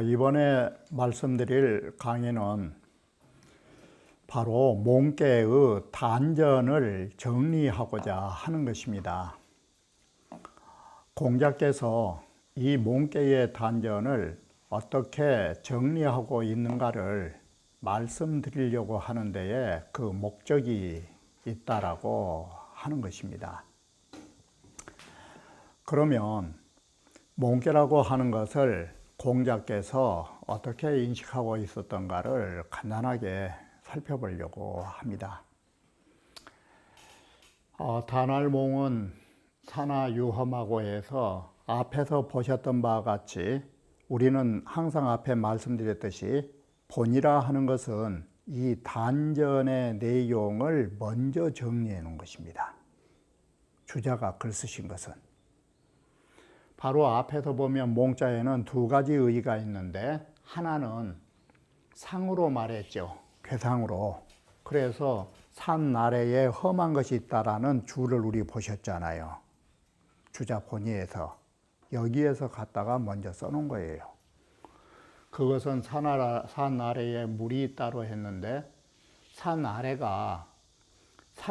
이번에 말씀드릴 강의는 바로 몽깨의 단전을 정리하고자 하는 것입니다. 공자께서 이 몽깨의 단전을 어떻게 정리하고 있는가를 말씀드리려고 하는 데에 그 목적이 있다라고 하는 것입니다. 그러면 몽깨라고 하는 것을 공자께서 어떻게 인식하고 있었던가를 간단하게 살펴보려고 합니다. 단알몽은 산하유험하고 해서 앞에서 보셨던 바와 같이 우리는 항상 앞에 말씀드렸듯이 본이라 하는 것은 이 단전의 내용을 먼저 정리해 놓은 것입니다. 주자가 글 쓰신 것은. 바로 앞에서 보면 몽자에는 두 가지 의의가 있는데 하나는 상으로 말했죠. 괴상으로. 그래서 산 아래에 험한 것이 있다라는 주를 우리 보셨잖아요. 주자 본의에서. 여기에서 갖다가 먼저 써놓은 거예요. 그것은 산 아래에 물이 있다로 했는데 산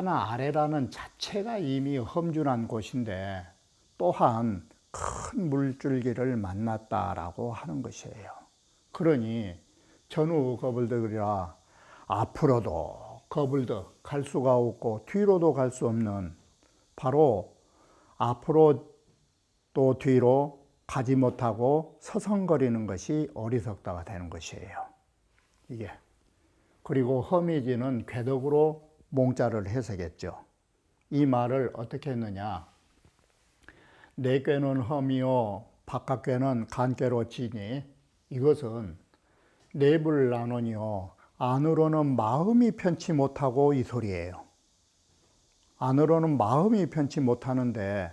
아래라는 자체가 이미 험준한 곳인데 또한 큰 물줄기를 만났다라고 하는 것이에요. 그러니 전후 거불들이라 앞으로도 거불들 갈 수가 없고 뒤로도 갈 수 없는 바로 앞으로 또 뒤로 가지 못하고 서성거리는 것이 어리석다가 되는 것이에요. 이게. 그리고 험이지는 궤덕으로 몽자를 해석했죠. 이 말을 어떻게 했느냐. 내 꾀는 험이요 바깥 꾀는 간꾀로 지니 이것은 내부를 나누니요 안으로는 마음이 편치 못하고 이 소리예요. 안으로는 마음이 편치 못하는데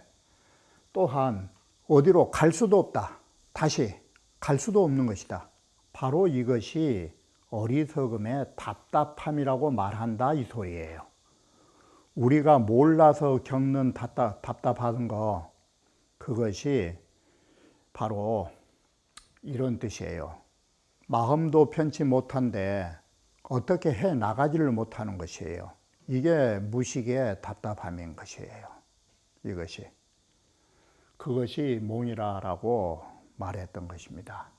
또한 어디로 갈 수도 없다. 다시 갈 수도 없는 것이다. 바로 이것이 어리석음의 답답함이라고 말한다 이 소리예요. 우리가 몰라서 겪는 답답한 거 그것이 바로 이런 뜻이에요. 마음도 편치 못한데 어떻게 해 나가지를 못하는 것이에요. 이게 무식의 답답함인 것이에요. 이것이. 그것이 몽이라고 말했던 것입니다.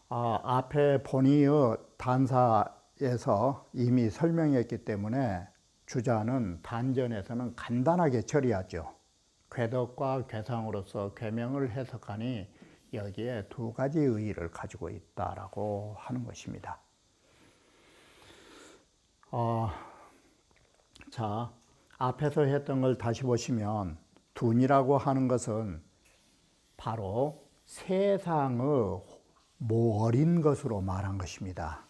앞에 본의의 단사에서 이미 설명했기 때문에 주자는 단전에서는 간단하게 처리하죠. 궤덕과 궤상으로서 궤명을 해석하니 여기에 두 가지 의의를 가지고 있다라고 하는 것입니다. 자, 앞에서 했던 걸 다시 보시면 둔이라고 하는 것은 바로 세상의 어린 것으로 말한 것입니다.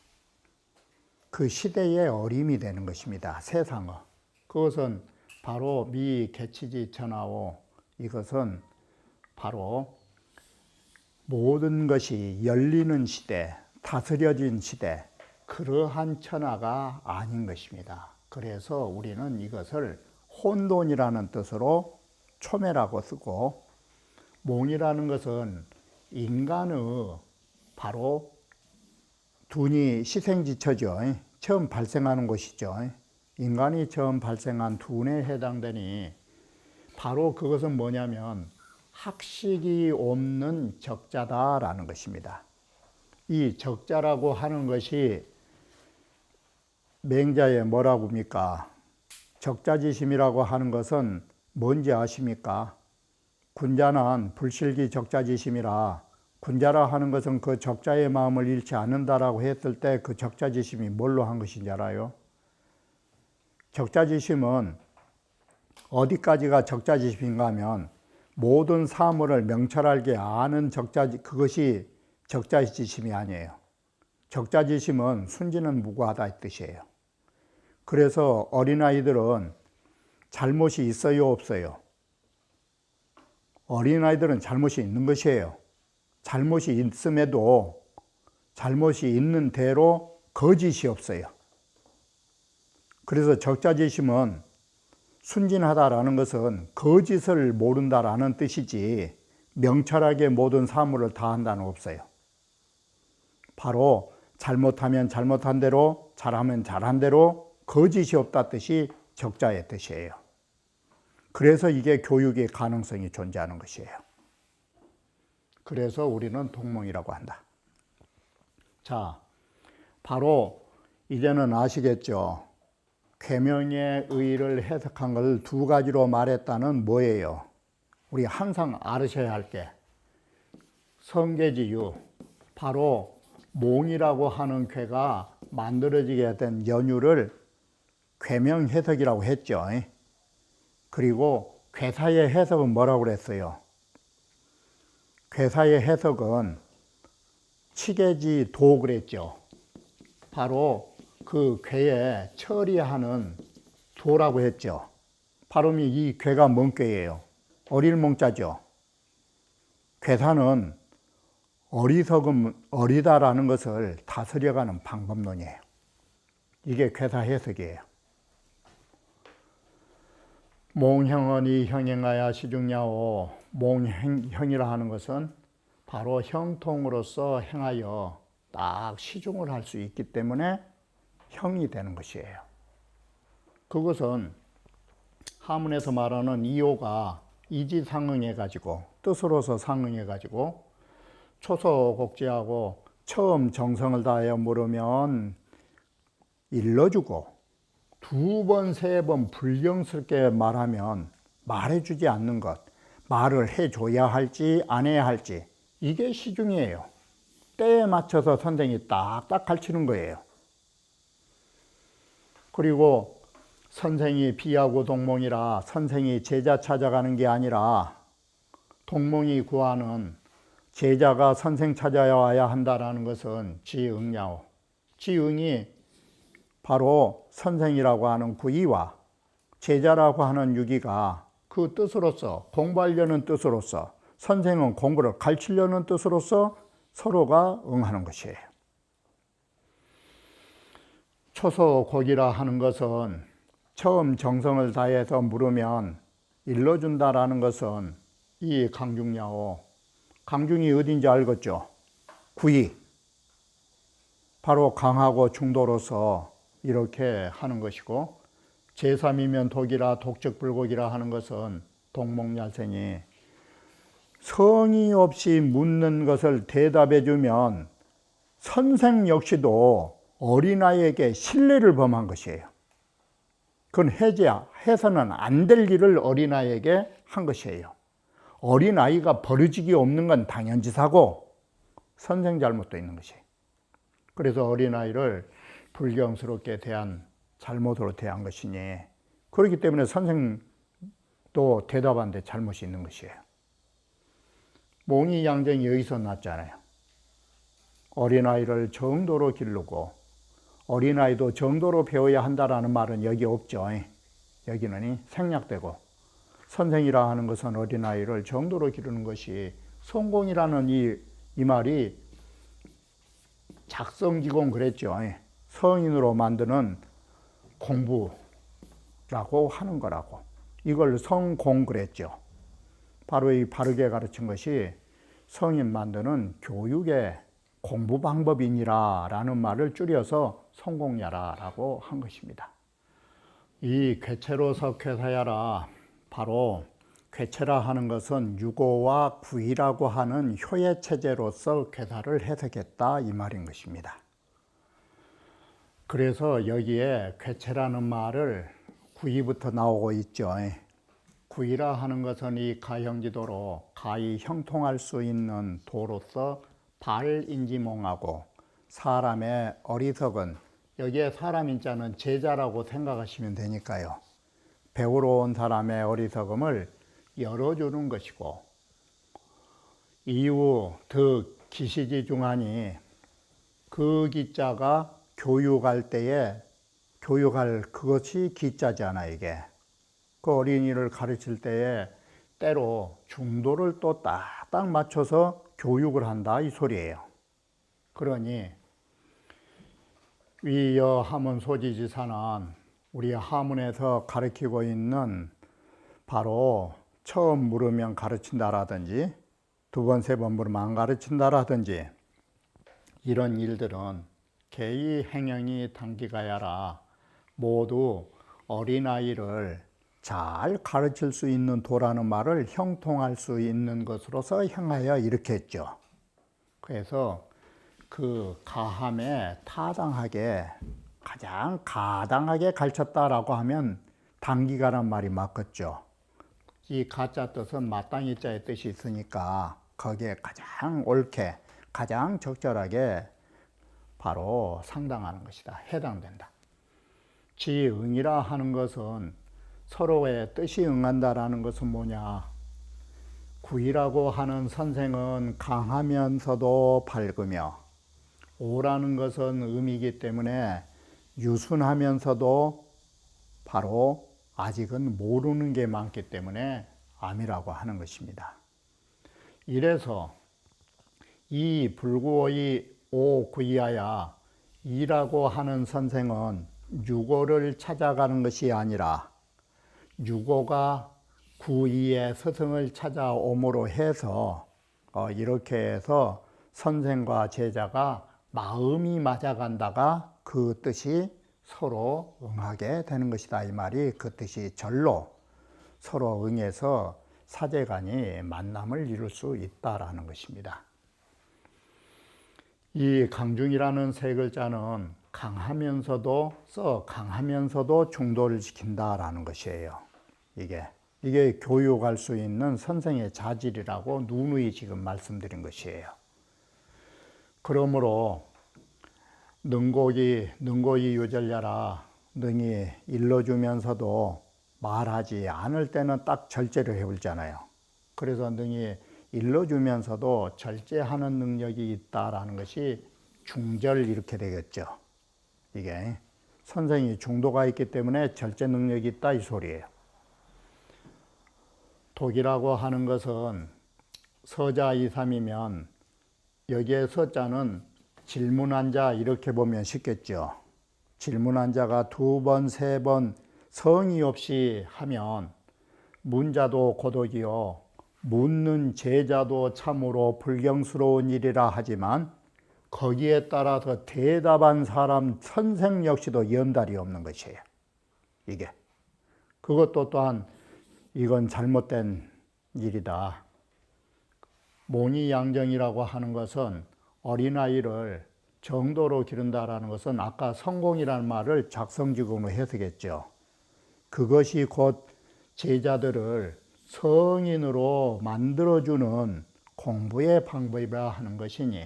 그 시대의 어림이 되는 것입니다. 세상의. 그것은 바로 미 개치지 천하오 이것은 바로 모든 것이 열리는 시대, 다스려진 시대 그러한 천하가 아닌 것입니다. 그래서 우리는 이것을 혼돈이라는 뜻으로 초매라고 쓰고 몽이라는 것은 인간의 바로 둔이 시생지처죠. 처음 발생하는 곳이죠. 인간이 처음 발생한 둔에 해당되니 바로 그것은 뭐냐면 학식이 없는 적자다라는 것입니다. 이 적자라고 하는 것이 맹자에 뭐라고 합니까? 적자지심이라고 하는 것은 뭔지 아십니까? 군자는 불실기 적자지심이라 군자라 하는 것은 그 적자의 마음을 잃지 않는다라고 했을 때 그 적자지심이 뭘로 한 것인지 알아요? 적자지심은 어디까지가 적자지심인가 하면 모든 사물을 명철하게 아는 그것이 적자지심이 아니에요. 적자지심은 순진은 무고하다 이 뜻이에요. 그래서 어린아이들은 잘못이 있어요, 없어요? 어린아이들은 잘못이 있는 것이에요. 잘못이 있음에도 잘못이 있는 대로 거짓이 없어요. 그래서 적자지심은 순진하다라는 것은 거짓을 모른다라는 뜻이지 명철하게 모든 사물을 다한다는 없어요. 바로 잘못하면 잘못한 대로, 잘하면 잘한 대로 거짓이 없다 뜻이 적자의 뜻이에요. 그래서 이게 교육의 가능성이 존재하는 것이에요. 그래서 우리는 동몽이라고 한다. 자, 바로 이제는 아시겠죠? 계명의 의의를 해석한 걸 두 가지로 말했다는 뭐예요? 우리 항상 알으셔야 할 게 성계지유, 바로 몽이라고 하는 괴가 만들어지게 된 연유를 계명 해석이라고 했죠. 그리고 괴사의 해석은 뭐라고 그랬어요? 괴사의 해석은 치계지도 그랬죠. 바로 그 괴에 처리하는 도라고 했죠. 발음이 이 괴가 뭔 괴예요? 어릴 몽자죠. 괴사는 어리다라는 것을 다스려가는 방법론이에요. 이게 괴사 해석이에요. 몽형언이 형행하야 시중야오. 몽형이라 하는 것은 바로 형통으로서 행하여 딱 시중을 할 수 있기 때문에 형이 되는 것이에요. 그것은 하문에서 말하는 이오가 이지상응해가지고 뜻으로서 상응해가지고 초소곡지하고 처음 정성을 다하여 물으면 일러주고 두 번, 세 번 불경스럽게 말하면 말해주지 않는 것, 말을 해줘야 할지 안 해야 할지 이게 시중이에요. 때에 맞춰서 선생이 딱딱 가르치는 거예요. 그리고 선생이 비하고 동몽이라 선생이 제자 찾아가는 게 아니라 동몽이 구하는 제자가 선생 찾아와야 한다는 것은 지응야오. 지응이 바로 선생이라고 하는 구이와 제자라고 하는 유기가 그 뜻으로서 공부하려는 뜻으로서 선생은 공부를 가르치려는 뜻으로서 서로가 응하는 것이에요. 초소곡이라 하는 것은 처음 정성을 다해서 물으면 일러준다라는 것은 이 강중야오. 강중이 어딘지 알겠죠? 구이. 바로 강하고 중도로서 이렇게 하는 것이고 제3이면 독이라 독적불곡이라 하는 것은 동몽얄생이 성의 없이 묻는 것을 대답해 주면 선생 역시도 어린아이에게 신뢰를 범한 것이에요. 그건 해서는 안 될 일을 어린아이에게 한 것이에요. 어린아이가 버려지기 없는 건 당연지사고 선생 잘못도 있는 것이에요. 그래서 어린아이를 불경스럽게 잘못으로 대한 것이니 그렇기 때문에 선생도 대답하는데 잘못이 있는 것이에요. 몽이 양정이 여기서 났잖아요. 어린아이를 정도로 기르고 어린아이도 정도로 배워야 한다라는 말은 여기 없죠. 여기는 생략되고 선생이라 하는 것은 어린아이를 정도로 기르는 것이 성공이라는 이 말이 작성기공 그랬죠. 성인으로 만드는 공부라고 하는 거라고. 이걸 성공 그랬죠. 바로 이 바르게 가르친 것이 성인 만드는 교육의 공부 방법이니라 라는 말을 줄여서 성공야라 라고 한 것입니다. 이 괴체로서 괴사야라, 바로 괴체라 하는 것은 유고와 구이라고 하는 효의 체제로서 괴사를 해석했다 이 말인 것입니다. 그래서 여기에 괴체라는 말을 구이부터 나오고 있죠. 구이라 하는 것은 이 가형지도로 가히 형통할 수 있는 도로서 발인지몽하고 사람의 어리석은, 여기에 사람 인자는 제자라고 생각하시면 되니까요. 배우러 온 사람의 어리석음을 열어주는 것이고, 이후 득 기시지 중하니 그 기자가 교육할 때에 교육할 그것이 기자잖아, 이게. 그 어린이를 가르칠 때에 때로 중도를 또 딱딱 맞춰서 교육을 한다, 이 소리예요. 그러니 위여 하문 소지지사는 우리 하문에서 가르치고 있는 바로 처음 물으면 가르친다라든지 두 번, 세 번 물으면 안 가르친다라든지 이런 일들은 개의 행영이 단기가야라 모두 어린아이를 잘 가르칠 수 있는 도라는 말을 형통할 수 있는 것으로서 향하여 이렇게 했죠. 그래서 그 가함에 타당하게 가장 가당하게 가르쳤다라고 하면 단기가란 말이 맞겠죠. 이 가짜 뜻은 마땅히 자의 뜻이 있으니까 거기에 가장 옳게 가장 적절하게 바로 상당하는 것이다. 해당된다. 지응이라 하는 것은 서로의 뜻이 응한다라는 것은 뭐냐? 구이라고 하는 선생은 강하면서도 밝으며 오라는 것은 음이기 때문에 유순하면서도 바로 아직은 모르는 게 많기 때문에 암이라고 하는 것입니다. 이래서 이 불구의 오구이하야 이라고 하는 선생은 유고를 찾아가는 것이 아니라 유고가 구이의 스승을 찾아옴으로 해서 이렇게 해서 선생과 제자가 마음이 맞아간다가 그 뜻이 서로 응하게 되는 것이다. 이 말이 그 뜻이 절로 서로 응해서 사제간이 만남을 이룰 수 있다라는 것입니다. 이 강중이라는 세 글자는 강하면서도 중도를 지킨다라는 것이에요. 이게 교육할 수 있는 선생의 자질이라고 누누이 지금 말씀드린 것이에요. 그러므로 능고이 유절야라 능히 일러주면서도 말하지 않을 때는 딱 절제를 해버리잖아요. 그래서 능히 일러주면서도 절제하는 능력이 있다라는 것이 중절 이렇게 되겠죠. 이게 선생이 중도가 있기 때문에 절제 능력이 있다 이 소리예요. 독이라고 하는 것은 서자 이삼이면 여기에 서자는 질문한 자 이렇게 보면 쉽겠죠. 질문한 자가 두 번, 세 번 성의 없이 하면 문자도 고독이요 묻는 제자도 참으로 불경스러운 일이라 하지만 거기에 따라서 대답한 사람 선생 역시도 연달이 없는 것이에요. 이게 그것도 또한 이건 잘못된 일이다. 몽이양정이라고 하는 것은 어린아이를 정도로 기른다라는 것은 아까 성공이라는 말을 작성직으로 해석했죠. 그것이 곧 제자들을 성인으로 만들어주는 공부의 방법이라 하는 것이니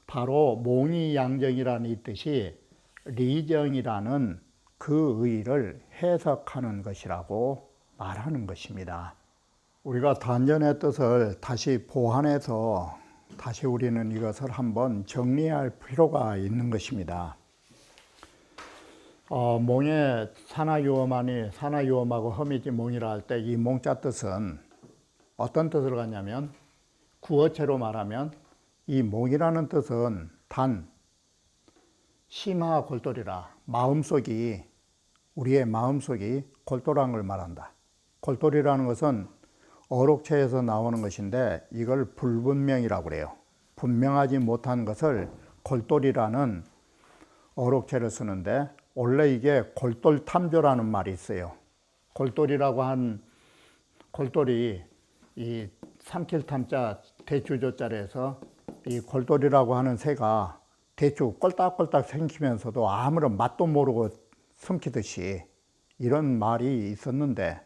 바로 몽이양정이라는 이 뜻이 리정이라는 그 의의를 해석하는 것이라고 말하는 것입니다. 우리가 단전의 뜻을 다시 보완해서 다시 우리는 이것을 한번 정리할 필요가 있는 것입니다. 몽의 산하유엄하고 험이지 몽이라 할 때 이 몽자 뜻은 어떤 뜻을 갖냐면 구어체로 말하면 이 몽이라는 뜻은 단, 심화 골똘이라 우리의 마음속이 골똘한 걸 말한다. 골똘이라는 것은 어록체에서 나오는 것인데 이걸 불분명이라고 그래요. 분명하지 못한 것을 골똘이라는 어록체를 쓰는데 원래 이게 골똘탐조라는 말이 있어요. 골똘이라고 한 골똘이 이 삼킬탐자 대추조자에서 이 골똘이라고 하는 새가 대추 꼴딱꼴딱 생기면서도 아무런 맛도 모르고 삼키듯이 이런 말이 있었는데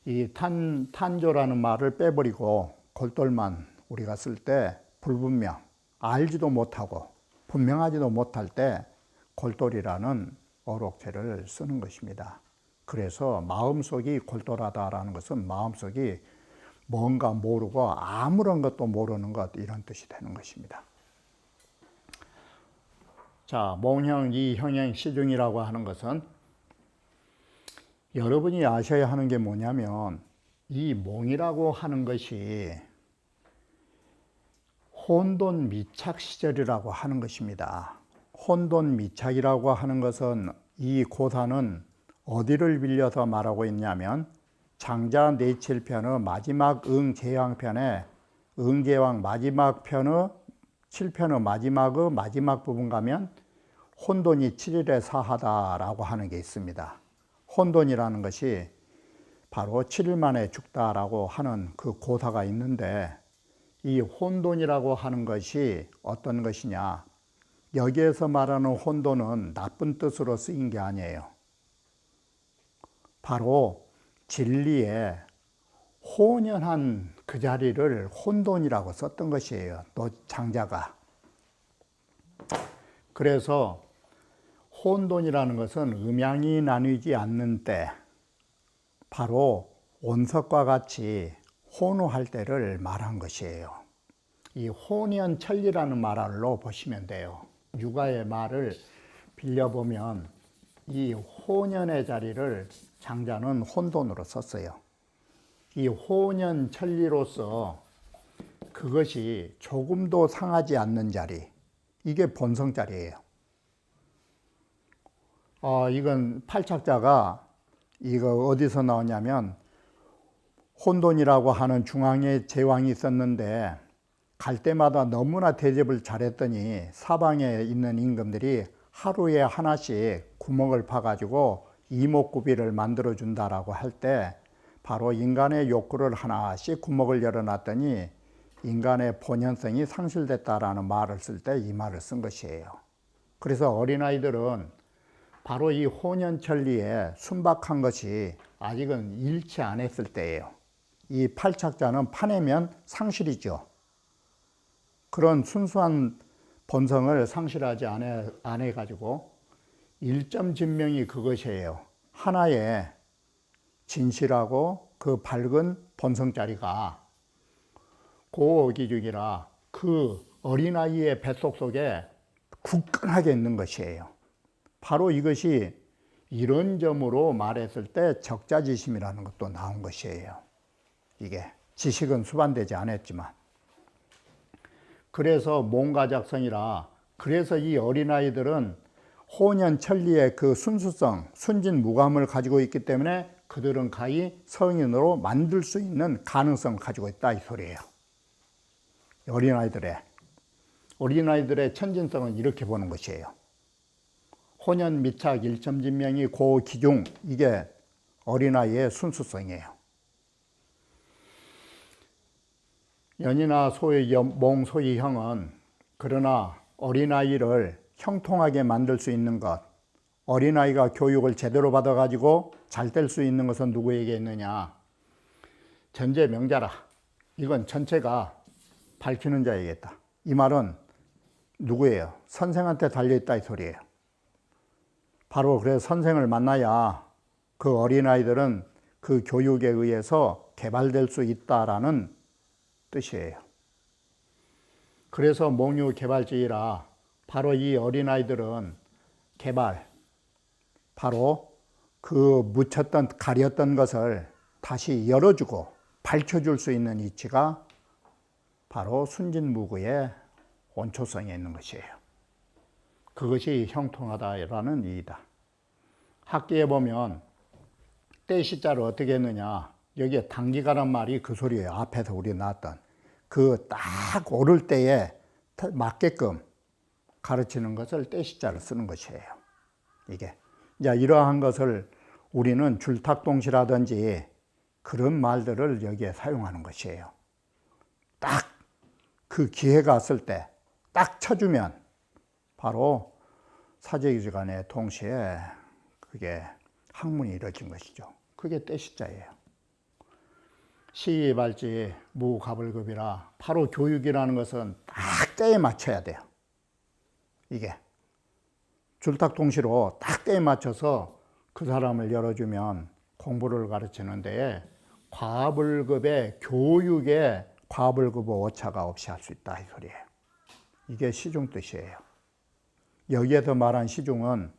이 탄조라는 말을 빼버리고 골똘만 우리가 쓸 때 불분명, 알지도 못하고 분명하지도 못할 때 골똘이라는 어록체를 쓰는 것입니다. 그래서 마음속이 골똘하다라는 것은 마음속이 뭔가 모르고 아무런 것도 모르는 것 이런 뜻이 되는 것입니다. 자, 몽형, 이형형, 시중이라고 하는 것은 여러분이 아셔야 하는 게 뭐냐면 이 몽이라고 하는 것이 혼돈 미착 시절이라고 하는 것입니다. 혼돈 미착이라고 하는 것은 이 고사는 어디를 빌려서 말하고 있냐면 장자 내7편의 마지막 응제왕편에 응제왕 마지막 편의 7편의 마지막의 마지막 부분 가면 혼돈이 7일에 사하다라고 하는 게 있습니다. 혼돈이라는 것이 바로 7일 만에 죽다라고 하는 그 고사가 있는데 이 혼돈이라고 하는 것이 어떤 것이냐, 여기에서 말하는 혼돈은 나쁜 뜻으로 쓰인 게 아니에요. 바로 진리에 혼연한 그 자리를 혼돈이라고 썼던 것이에요, 또 장자가. 그래서 혼돈이라는 것은 음양이 나뉘지 않는 때, 바로 온석과 같이 혼호할 때를 말한 것이에요. 이 혼연천리라는 말로 보시면 돼요. 육아의 말을 빌려보면 이 혼연의 자리를 장자는 혼돈으로 썼어요. 이 혼연천리로서 그것이 조금도 상하지 않는 자리, 이게 본성 자리예요. 이건 팔착자가 이거 어디서 나오냐면 혼돈이라고 하는 중앙에 제왕이 있었는데 갈 때마다 너무나 대접을 잘했더니 사방에 있는 임금들이 하루에 하나씩 구멍을 파가지고 이목구비를 만들어 준다라고 할 때 바로 인간의 욕구를 하나씩 구멍을 열어놨더니 인간의 본연성이 상실됐다라는 말을 쓸 때 이 말을 쓴 것이에요. 그래서 어린아이들은 바로 이 혼연천리에 순박한 것이 아직은 잃지 않았을 때예요. 이 팔착자는 파내면 상실이죠. 그런 순수한 본성을 상실하지 않아가지고 일점진명이 그것이에요. 하나의 진실하고 그 밝은 본성자리가 고기중이라 그 어린아이의 뱃속 속에 굳건하게 있는 것이에요. 바로 이것이 이런 점으로 말했을 때 적자지심이라는 것도 나온 것이에요. 이게 지식은 수반되지 않았지만. 그래서 몽가작성이라, 그래서 이 어린아이들은 혼연천리의 그 순수성, 순진무감을 가지고 있기 때문에 그들은 가히 성인으로 만들 수 있는 가능성을 가지고 있다, 이 소리예요. 어린아이들의 천진성은 이렇게 보는 것이에요. 혼연 미착 일점진명이 고기중, 이게 어린아이의 순수성이에요. 연이나 소의 몽 소의 형은 그러나 어린아이를 형통하게 만들 수 있는 것, 어린아이가 교육을 제대로 받아가지고 잘 될 수 있는 것은 누구에게 있느냐? 전제명자라. 이건 전체가 밝히는 자에게있다. 이 말은 누구예요? 선생한테 달려있다, 이 소리예요. 바로 그래서 선생을 만나야 그 어린아이들은 그 교육에 의해서 개발될 수 있다라는 뜻이에요. 그래서 몽유개발지이라, 바로 이 어린아이들은 개발, 바로 그 묻혔던, 가렸던 것을 다시 열어주고 밝혀줄 수 있는 이치가 바로 순진무구의 온초성에 있는 것이에요. 그것이 형통하다라는 이이다. 학기에 보면 떼시자를 어떻게 했느냐, 여기에 단기가란 말이 그 소리예요. 앞에서 우리 나왔던 그 딱 오를 때에 맞게끔 가르치는 것을 떼시자를 쓰는 것이에요. 이게 이제 이러한 것을 우리는 줄탁동시라든지 그런 말들을 여기에 사용하는 것이에요. 딱 그 기회가 왔을 때 딱 쳐주면 바로 사제기간에 동시에 그게 학문이 이루어진 것이죠. 그게 떼시자예요. 시발지 무가불급이라, 바로 교육이라는 것은 딱 때에 맞춰야 돼요. 이게 줄탁동시로 딱 때에 맞춰서 그 사람을 열어주면 공부를 가르치는 데에 과불급의 교육에 과불급의 오차가 없이 할 수 있다, 이 소리예요. 이게 시중 뜻이에요. 여기에서 말한 시중은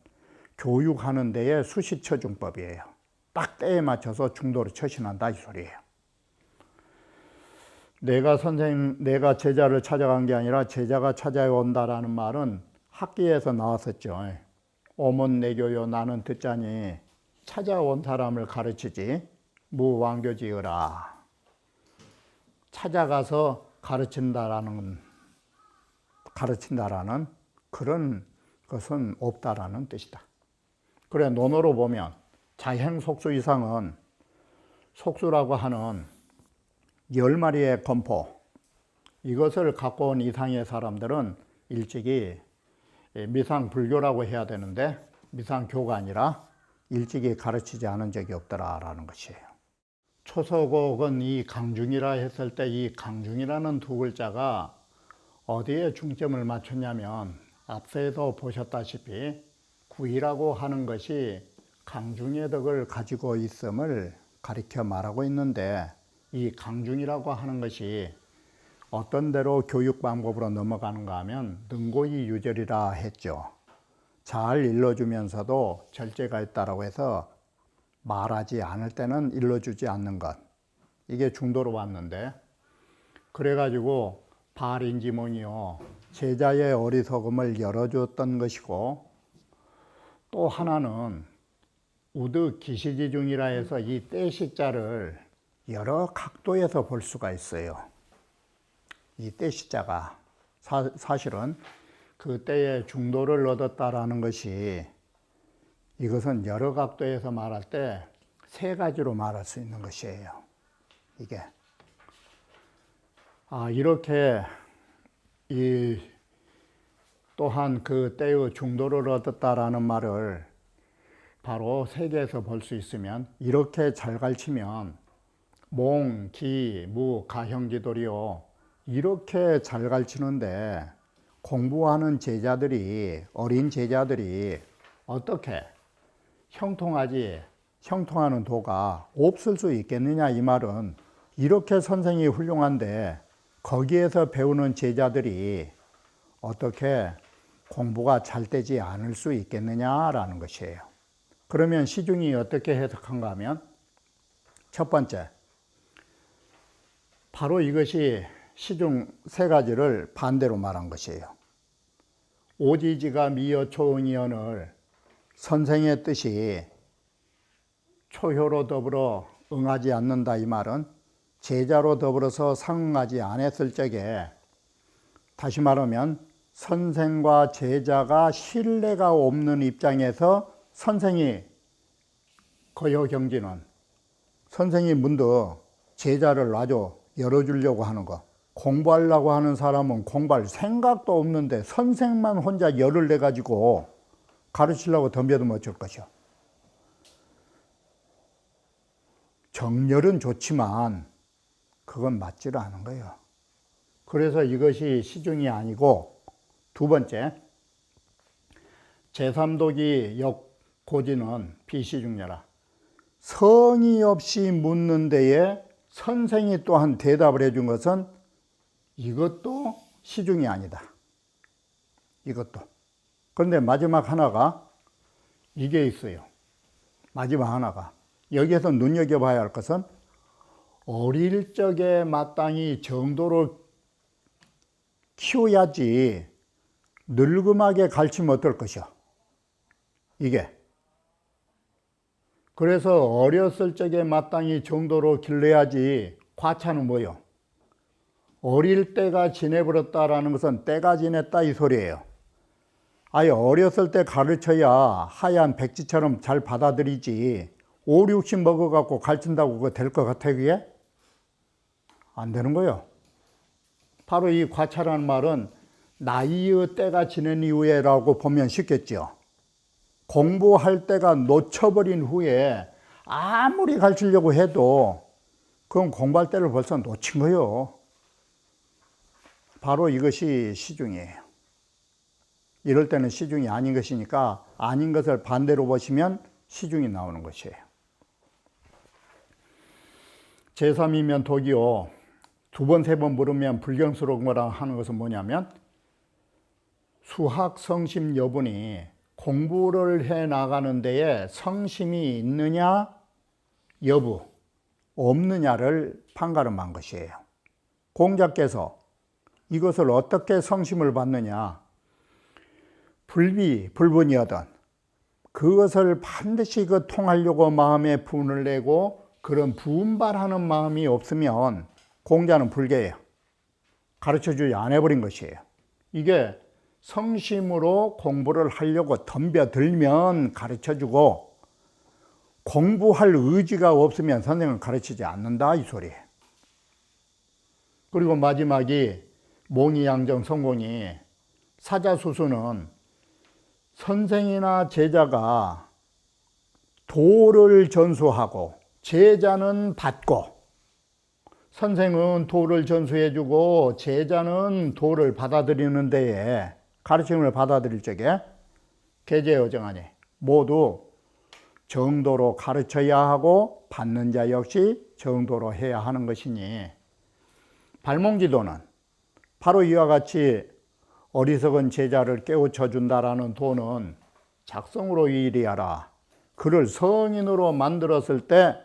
교육하는 데의 수시처중법이에요. 딱 때에 맞춰서 중도로 처신한다 이 소리예요. 내가 제자를 찾아간 게 아니라 제자가 찾아온다라는 말은 학기에서 나왔었죠. 오문 내교요 나는 듣자니 찾아온 사람을 가르치지 무왕교지으라. 찾아가서 가르친다라는 그런 것은 없다라는 뜻이다. 그래 논어로 보면 자행속수 이상은 속수라고 하는 10마리의 검포, 이것을 갖고 온 이상의 사람들은 일찍이 미상불교라고 해야 되는데 미상교가 아니라 일찍이 가르치지 않은 적이 없더라라는 것이에요. 초서곡은 이 강중이라 했을 때 이 강중이라는 두 글자가 어디에 중점을 맞췄냐면 앞서에도 보셨다시피 구이라고 하는 것이 강중의 덕을 가지고 있음을 가리켜 말하고 있는데 이 강중이라고 하는 것이 어떤 대로 교육 방법으로 넘어가는가 하면 능고이 유절이라 했죠. 잘 일러주면서도 절제가 있다라고 해서 말하지 않을 때는 일러주지 않는 것, 이게 중도로 왔는데, 그래가지고 발인지문이요 제자의 어리석음을 열어주었던 것이고, 또 하나는 우드 기시지중이라 해서 이 떼시자를 여러 각도에서 볼 수가 있어요. 이 떼시자가 사실은 그 때에 중도를 얻었다라는 것이, 이것은 여러 각도에서 말할 때 세 가지로 말할 수 있는 것이에요. 이게 이렇게 또한 그 때의 중도를 얻었다라는 말을 바로 세계에서 볼 수 있으면, 이렇게 잘 가르치면 몽, 기, 무, 가형지돌이요 이렇게 잘 가르치는데 공부하는 제자들이, 어린 제자들이 어떻게 형통하는 도가 없을 수 있겠느냐, 이 말은 이렇게 선생이 훌륭한데 거기에서 배우는 제자들이 어떻게 공부가 잘 되지 않을 수 있겠느냐라는 것이에요. 그러면 시중이 어떻게 해석한가 하면, 첫 번째, 바로 이것이 시중 세 가지를 반대로 말한 것이에요. 오지지가 미여 초응이언을 선생의 뜻이 초효로 더불어 응하지 않는다, 이 말은 제자로 더불어서 상응하지 않았을 적에, 다시 말하면 선생과 제자가 신뢰가 없는 입장에서 선생이 거여경지는, 선생이 문득 제자를 놔줘 열어주려고 하는 거, 공부하려고 하는 사람은 공부할 생각도 없는데 선생만 혼자 열을 내가지고 가르치려고 덤벼도 어쩔 것이요. 정열은 좋지만 그건 맞지를 않은 거예요. 그래서 이것이 시중이 아니고, 두 번째, 제3독이 역고지는 비시중녀라. 성의 없이 묻는 데에 선생이 또한 대답을 해준 것은 이것도 시중이 아니다. 이것도. 그런데 마지막 하나가 이게 있어요. 마지막 하나가. 여기에서 눈여겨봐야 할 것은 어릴 적에 마땅히 정도로 키워야지 늙음하게 가르치면 어떨 것이요. 이게. 그래서 어렸을 적에 마땅히 정도로 길러야지. 과차는 뭐요? 어릴 때가 지내버렸다라는 것은 때가 지냈다 이 소리예요. 아예 어렸을 때 가르쳐야 하얀 백지처럼 잘 받아들이지, 5, 60 먹어갖고 가르친다고 그거 될 것 같아, 그게? 안 되는 거예요. 바로 이 과차라는 말은 나이의 때가 지난 이후에라고 보면 쉽겠죠. 공부할 때가 놓쳐버린 후에 아무리 가르치려고 해도 그건 공부할 때를 벌써 놓친 거예요. 바로 이것이 시중이에요. 이럴 때는 시중이 아닌 것이니까 아닌 것을 반대로 보시면 시중이 나오는 것이에요. 제3이면 독이요. 두 번, 세 번 물으면 불경스러운 거라 하는 것은 뭐냐면 수학 성심 여부니 공부를 해 나가는 데에 성심이 있느냐 여부 없느냐를 판가름한 것이에요. 공자께서 이것을 어떻게 성심을 받느냐, 불분이거든 그것을 반드시 통하려고 마음에 분을 내고 그런 분발하는 마음이 없으면 공자는 불개예요. 가르쳐주지 않아버린 것이에요. 이게 성심으로 공부를 하려고 덤벼들면 가르쳐주고 공부할 의지가 없으면 선생은 가르치지 않는다 이 소리예요. 그리고 마지막이 몽이양정 성공이 사자수수는 선생이나 제자가 도를 전수하고 제자는 받고, 선생은 도를 전수해주고 제자는 도를 받아들이는 데에 가르침을 받아들일 적에 계제여정하니 모두 정도로 가르쳐야 하고 받는 자 역시 정도로 해야 하는 것이니, 발몽지도는 바로 이와 같이 어리석은 제자를 깨우쳐 준다라는 도는 작성으로 이리하라, 그를 성인으로 만들었을 때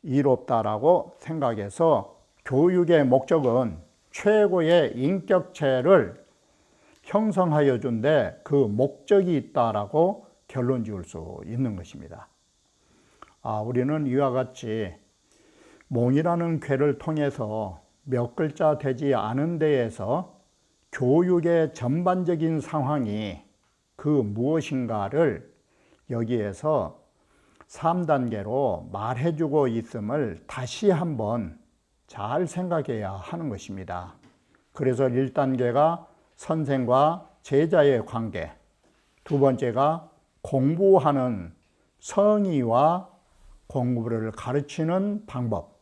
이롭다라고 생각해서 교육의 목적은 최고의 인격체를 형성하여 준데 그 목적이 있다라고 결론 지을 수 있는 것입니다. 우리는 이와 같이 몽이라는 괴를 통해서 몇 글자 되지 않은 데에서 교육의 전반적인 상황이 그 무엇인가를 여기에서 3단계로 말해주고 있음을 다시 한번 잘 생각해야 하는 것입니다. 그래서 1단계가 선생과 제자의 관계, 두 번째가 공부하는 성의와 공부를 가르치는 방법,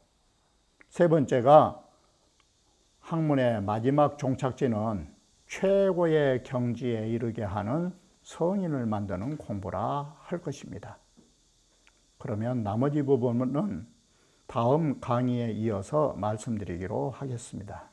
세 번째가 학문의 마지막 종착지는 최고의 경지에 이르게 하는 성인을 만드는 공부라 할 것입니다. 그러면 나머지 부분은 다음 강의에 이어서 말씀드리기로 하겠습니다.